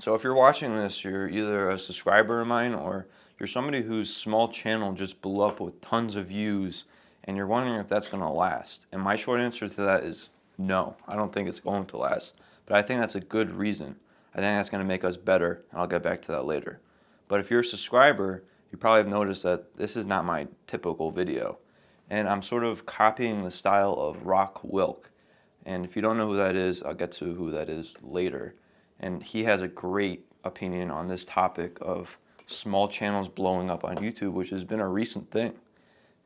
So if you're watching this, you're either a subscriber of mine or you're somebody whose small channel just blew up with tons of views and you're wondering if that's going to last. And my short answer to that is no, I don't think it's going to last. But I think that's a good reason. I think that's going to make us better, and I'll get back to that later. But if you're a subscriber, you probably have noticed that this is not my typical video. And I'm sort of copying the style of Rock Wilk. And if you don't know who that is, I'll get to who that is later. And he has a great opinion on this topic of small channels blowing up on YouTube, which has been a recent thing.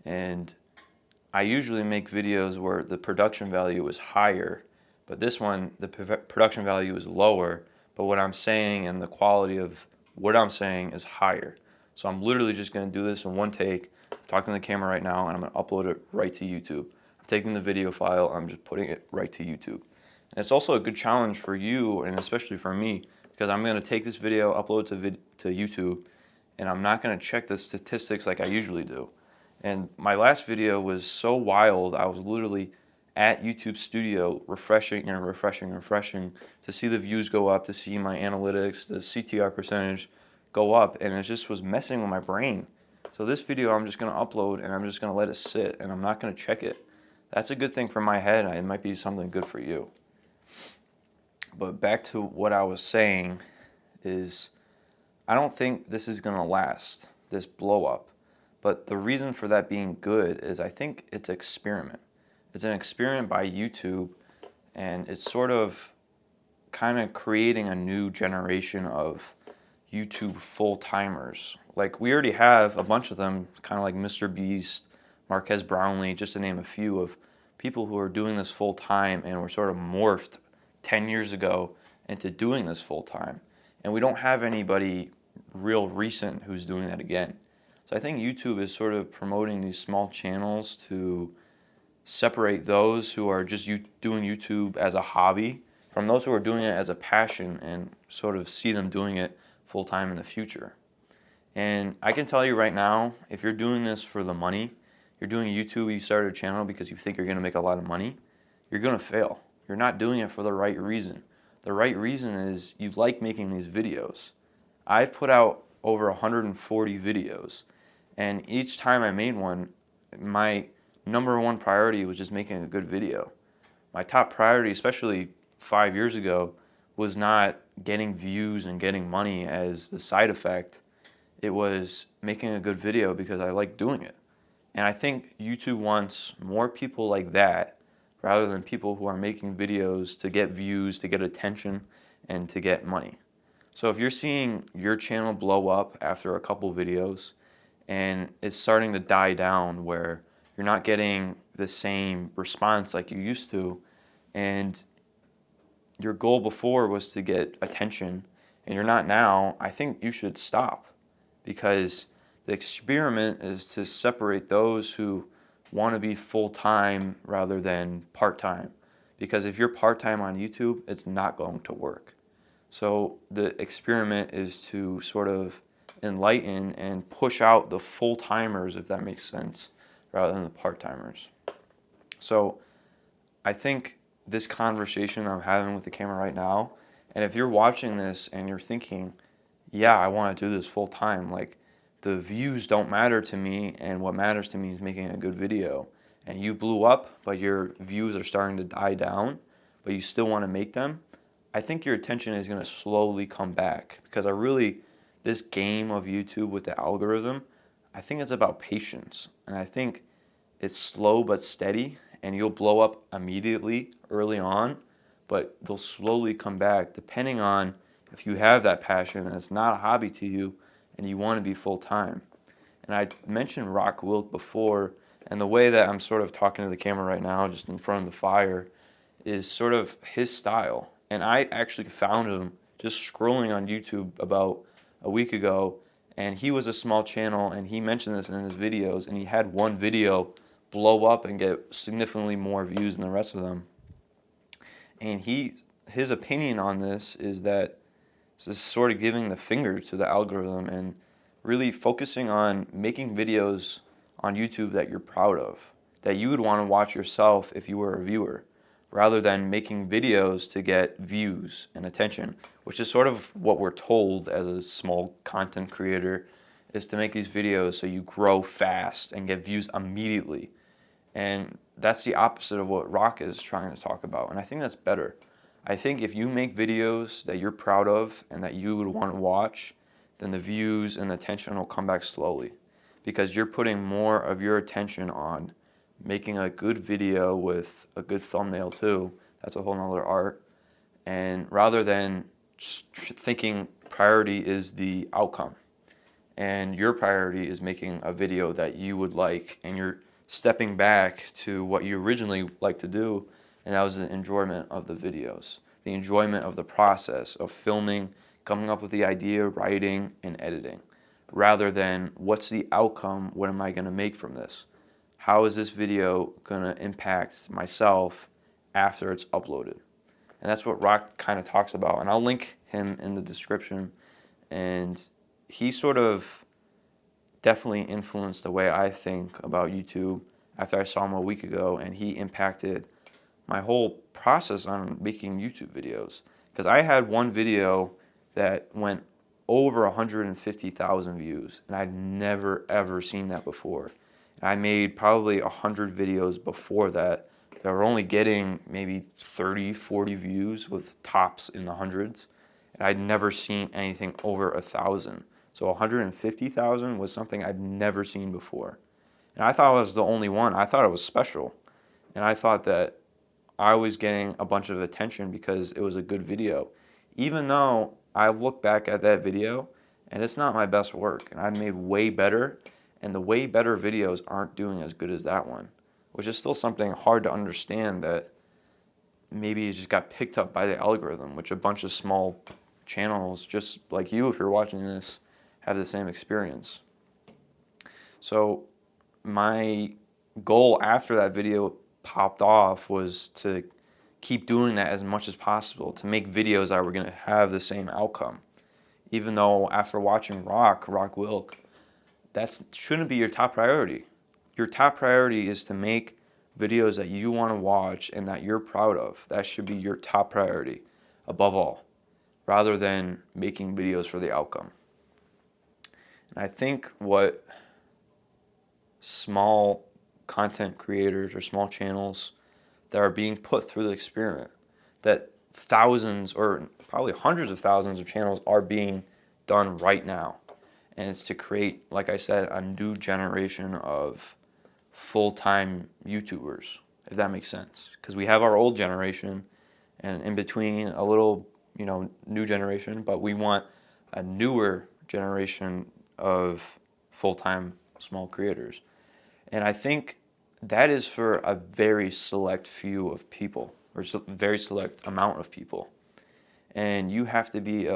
And I usually make videos where the production value is higher, but this one, the production value is lower, but what I'm saying and the quality of what I'm saying is higher. So I'm literally just going to do this in one take. I'm talking to the camera right now, and I'm going to upload it right to YouTube. I'm taking the video file, I'm just putting it right to YouTube. And it's also a good challenge for you, and especially for me, because I'm going to take this video, upload it to YouTube, and I'm not going to check the statistics like I usually do. And my last video was so wild, I was literally at YouTube Studio refreshing and refreshing and refreshing to see the views go up, to see my analytics, the CTR percentage go up, and it just was messing with my brain. So this video I'm just going to upload and I'm just going to let it sit and I'm not going to check it. That's a good thing for my head. It might be something good for you. But back to what I was saying is I don't think this is going to last, this blow up. But the reason for that being good is I think it's an experiment. It's an experiment by YouTube, and it's sort of kind of creating a new generation of YouTube full-timers. Like, we already have a bunch of them, kind of like Mr. Beast, Marquez Brownlee, just to name a few of people who are doing this full-time and were sort of morphed 10 years ago into doing this full-time. And we don't have anybody real recent who's doing that again. So I think YouTube is sort of promoting these small channels to separate those who are just doing YouTube as a hobby from those who are doing it as a passion and sort of see them doing it full-time in the future. And I can tell you right now, if you're doing this for the money, you're doing YouTube, you started a channel because you think you're going to make a lot of money, you're going to fail. You're not doing it for the right reason. The right reason is you like making these videos. I've put out over 140 videos, and each time I made one, my number one priority was just making a good video. My top priority, especially 5 years ago, was not getting views and getting money as the side effect. It was making a good video because I like doing it. And I think YouTube wants more people like that rather than people who are making videos to get views, to get attention, and to get money. So if you're seeing your channel blow up after a couple videos and it's starting to die down where you're not getting the same response like you used to, and your goal before was to get attention and you're not now, I think you should stop, because the experiment is to separate those who want to be full-time rather than part-time. Because if you're part-time on YouTube, it's not going to work. So the experiment is to sort of enlighten and push out the full-timers, if that makes sense, rather than the part-timers. So I think this conversation I'm having with the camera right now, and if you're watching this and you're thinking, yeah, I want to do this full-time, like, the views don't matter to me, and what matters to me is making a good video, and you blew up, but your views are starting to die down, but you still want to make them, I think your attention is going to slowly come back. Because this game of YouTube with the algorithm, I think it's about patience, and I think it's slow but steady, and you'll blow up immediately early on, but they'll slowly come back depending on if you have that passion and it's not a hobby to you and you want to be full-time. And I mentioned Rock Wilk before, and the way that I'm sort of talking to the camera right now, just in front of the fire, is sort of his style. And I actually found him just scrolling on YouTube about a week ago, and he was a small channel, and he mentioned this in his videos, and he had one video blow up and get significantly more views than the rest of them. And his opinion on this is that this is sort of giving the finger to the algorithm and really focusing on making videos on YouTube that you're proud of, that you would want to watch yourself if you were a viewer. rather than making videos to get views and attention, which is sort of what we're told as a small content creator, is to make these videos so you grow fast and get views immediately. And that's the opposite of what Rock is trying to talk about. And I think that's better. I think if you make videos that you're proud of and that you would want to watch, then the views and the attention will come back slowly, because you're putting more of your attention on making a good video with a good thumbnail too. That's a whole nother art. And rather than thinking priority is the outcome, and your priority is making a video that you would like, and you're stepping back to what you originally liked to do, and that was the enjoyment of the videos, the enjoyment of the process of filming, coming up with the idea, writing, and editing, rather than what's the outcome, what am I going to make from this? How is this video going to impact myself after it's uploaded? And that's what Rock kind of talks about, and I'll link him in the description. And he sort of definitely influenced the way I think about YouTube after I saw him a week ago, and he impacted my whole process on making YouTube videos. Because I had one video that went over 150,000 views, and I'd never ever seen that before. And I made probably 100 videos before that were only getting maybe 30, 40 views with tops in the hundreds, and I'd never seen anything over 1,000. So 150,000 was something I'd never seen before. And I thought I was the only one. I thought it was special. And I thought that I was getting a bunch of attention because it was a good video. Even though I look back at that video and it's not my best work. And I've made way better. And the way better videos aren't doing as good as that one, which is still something hard to understand, that maybe it just got picked up by the algorithm, which a bunch of small channels, just like you, if you're watching this, have the same experience. So my goal after that video popped off was to keep doing that as much as possible, to make videos that were going to have the same outcome. Even though after watching Rock Wilk, that shouldn't be your top priority. Your top priority is to make videos that you want to watch and that you're proud of. That should be your top priority above all, rather than making videos for the outcome. And I think what small content creators or small channels that are being put through the experiment, that thousands or probably hundreds of thousands of channels are being done right now. And it's to create, like I said, a new generation of full-time YouTubers, if that makes sense. Because we have our old generation, and in between a little, new generation, but we want a newer generation of full-time small creators. And I think that is for a very select few of people, or a very select amount of people. And you have to be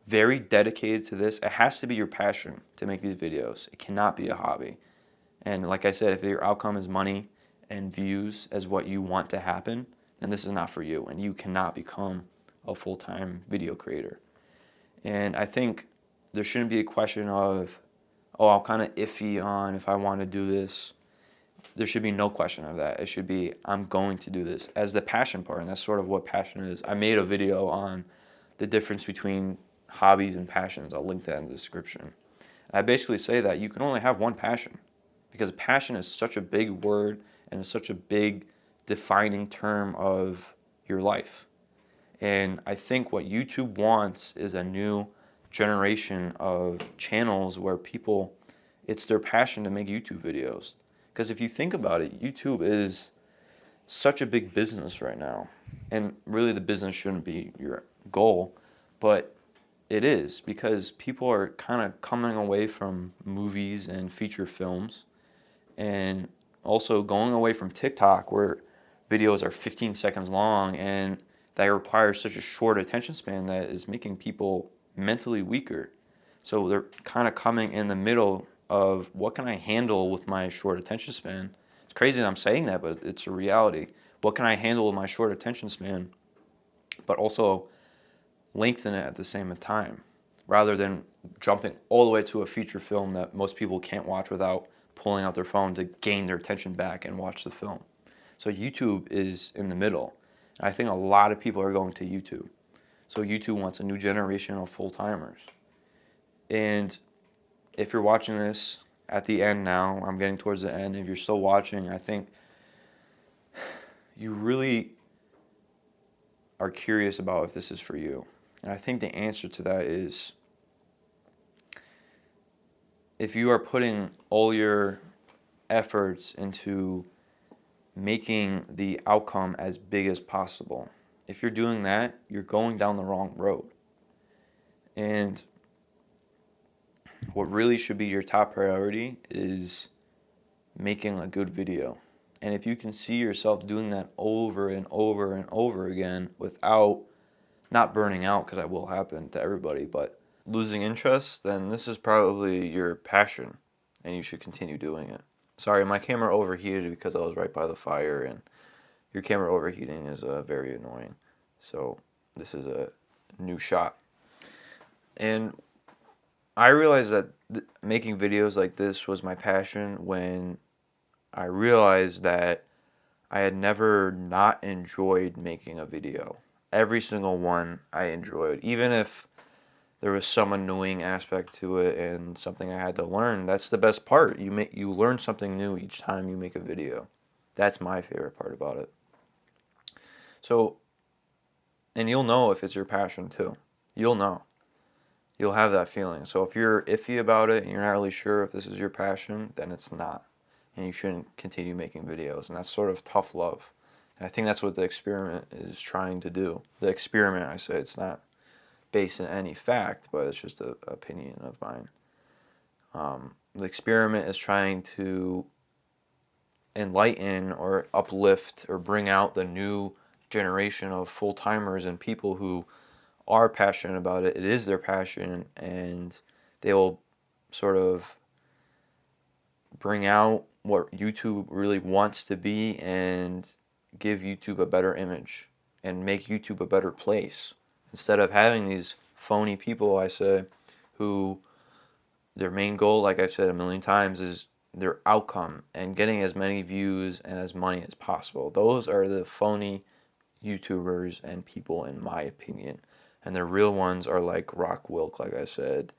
very dedicated to this. It has to be your passion to make these videos. It cannot be a hobby. And like I said, if your outcome is money and views as what you want to happen, then this is not for you, and you cannot become a full-time video creator. And I think there shouldn't be a question of, I'm kind of iffy on if I want to do this. There should be no question of that. It should be, I'm going to do this as the passion part, and that's sort of what passion is. I made a video on the difference between hobbies and passions. I'll link that in the description. I basically say that you can only have one passion, because passion is such a big word and it's such a big defining term of your life. And I think what YouTube wants is a new generation of channels where people, it's their passion to make YouTube videos. Because if you think about it, YouTube is such a big business right now. And really the business shouldn't be your goal, but it is, because people are kind of coming away from movies and feature films, and also going away from TikTok, where videos are 15 seconds long and that requires such a short attention span that is making people mentally weaker. So they're kind of coming in the middle of, what can I handle with my short attention span? It's crazy that I'm saying that, but it's a reality. What can I handle with my short attention span, but also lengthen it at the same time, rather than jumping all the way to a feature film that most people can't watch without pulling out their phone to gain their attention back and watch the film. So YouTube is in the middle. I think a lot of people are going to YouTube. So YouTube wants a new generation of full-timers. And if you're watching this at the end now, I'm getting towards the end. If you're still watching, I think you really are curious about if this is for you. And I think the answer to that is, if you are putting all your efforts into making the outcome as big as possible, if you're doing that, you're going down the wrong road. And what really should be your top priority is making a good video. And if you can see yourself doing that over and over and over again without not burning out, because that will happen to everybody, but losing interest, then this is probably your passion and you should continue doing it. Sorry, my camera overheated because I was right by the fire, and your camera overheating is very annoying. So this is a new shot. And I realized that making videos like this was my passion when I realized that I had never not enjoyed making a video. Every single one I enjoyed, even if there was some annoying aspect to it and something I had to learn. That's the best part. You learn something new each time you make a video. That's my favorite part about it. So, and you'll know if it's your passion too. You'll know. You'll have that feeling. So if you're iffy about it and you're not really sure if this is your passion, then it's not. And you shouldn't continue making videos. And that's sort of tough love. And I think that's what the experiment is trying to do. The experiment, I say, it's not based in any fact, but it's just an opinion of mine. The experiment is trying to enlighten or uplift or bring out the new generation of full-timers and people who are passionate about it. It is their passion, and they will sort of bring out what YouTube really wants to be and give YouTube a better image and make YouTube a better place. Instead of having these phony people, I say, who their main goal, like I've said a million times, is their outcome and getting as many views and as money as possible. Those are the phony YouTubers and people, in my opinion. And the real ones are like Rock Wilk, like I said,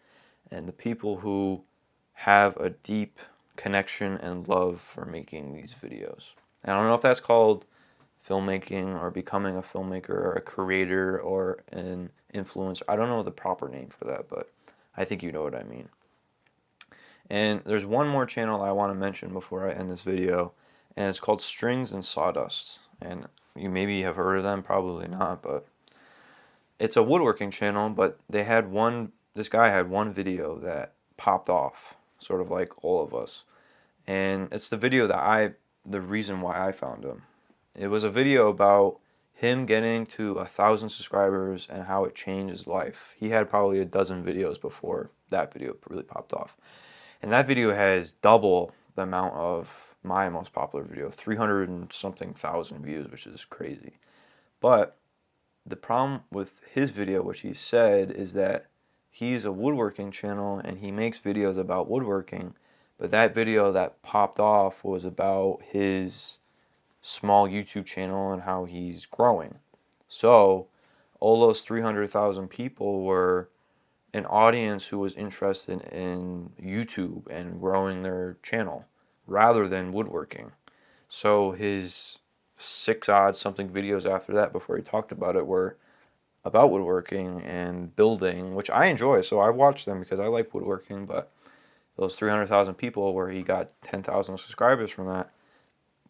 and the people who have a deep connection and love for making these videos. And I don't know if that's called filmmaking or becoming a filmmaker or a creator or an influencer. I don't know the proper name for that, but I think you know what I mean. And there's one more channel I want to mention before I end this video, and it's called Strings and Sawdust. And you maybe have heard of them, probably not, but it's a woodworking channel, but this guy had one video that popped off, sort of like all of us. And it's the video the reason why I found him. It was a video about him getting to 1,000 subscribers and how it changed his life. He had probably a dozen videos before that video really popped off. And that video has double the amount of my most popular video, 300 and something thousand views, which is crazy. But the problem with his video, which he said, is that he's a woodworking channel and he makes videos about woodworking, but that video that popped off was about his small YouTube channel and how he's growing. So all those 300,000 people were an audience who was interested in YouTube and growing their channel rather than woodworking. So his 6 odd something videos after that, before he talked about it, were about woodworking and building, which I enjoy. So I watch them because I like woodworking, but those 300,000 people where he got 10,000 subscribers from that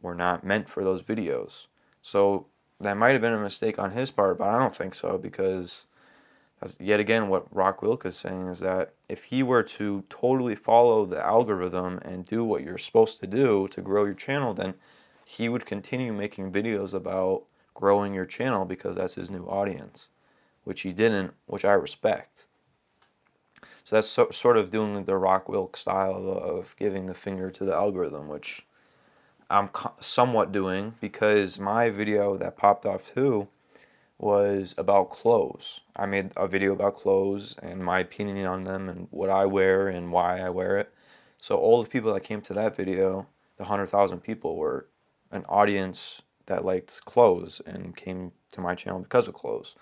were not meant for those videos. So that might have been a mistake on his part, but I don't think so, because yet again, what Rock Wilk is saying is that if he were to totally follow the algorithm and do what you're supposed to do to grow your channel, then he would continue making videos about growing your channel because that's his new audience, which he didn't, which I respect. So that's sort of doing the Rock Wilk style of giving the finger to the algorithm, which I'm somewhat doing, because my video that popped off too was about clothes. I made a video about clothes and my opinion on them and what I wear and why I wear it. So all the people that came to that video, the 100,000 people, were an audience that liked clothes and came to my channel because of clothes.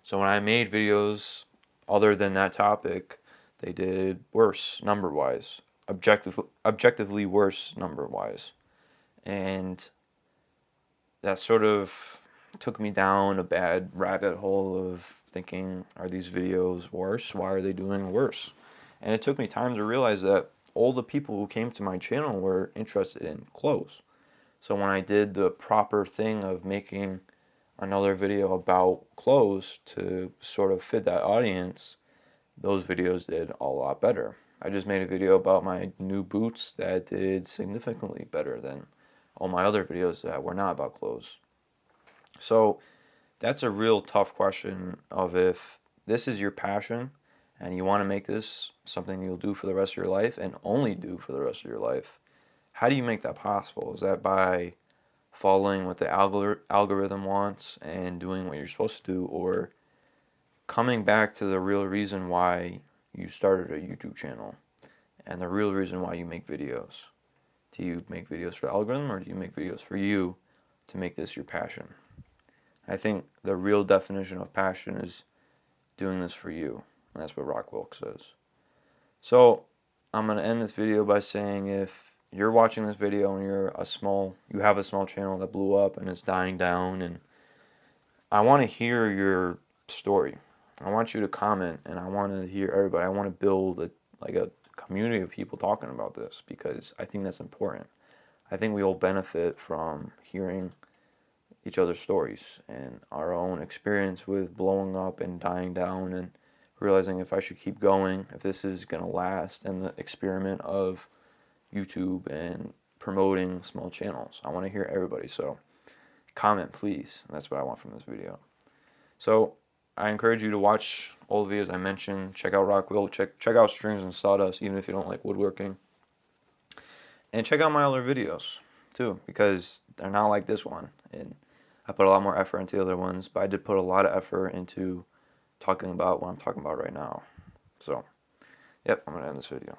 So when I made videos other than that topic, they did worse number-wise, objectively worse number-wise. And that sort of took me down a bad rabbit hole of thinking, are these videos worse? Why are they doing worse? And it took me time to realize that all the people who came to my channel were interested in clothes. So when I did the proper thing of making another video about clothes to sort of fit that audience, those videos did a lot better. I just made a video about my new boots that did significantly better than all my other videos that were not about clothes. So that's a real tough question of if this is your passion and you want to make this something you'll do for the rest of your life and only do for the rest of your life, how do you make that possible? Is that by following what the algorithm wants and doing what you're supposed to do, or coming back to the real reason why you started a YouTube channel and the real reason why you make videos? Do you make videos for the algorithm, or do you make videos for you to make this your passion? I think the real definition of passion is doing this for you, and that's what Rock Wilk says. So I'm going to end this video by saying, if you're watching this video and you have a small channel that blew up and it's dying down, and I want to hear your story. I want you to comment, and I want to hear everybody. I want to build a community of people talking about this, because I think that's important. I think we all benefit from hearing each other's stories and our own experience with blowing up and dying down, and realizing if I should keep going, if this is going to last, and the experiment of YouTube and promoting small channels. I want to hear everybody, so comment please. That's what I want from this video. So I encourage you to watch all the videos I mentioned. Check out Rock Wilk, check out Strings and Sawdust, even if you don't like woodworking. And check out my other videos too, because they're not like this one. And I put a lot more effort into the other ones, but I did put a lot of effort into talking about what I'm talking about right now. So, yep, I'm going to end this video.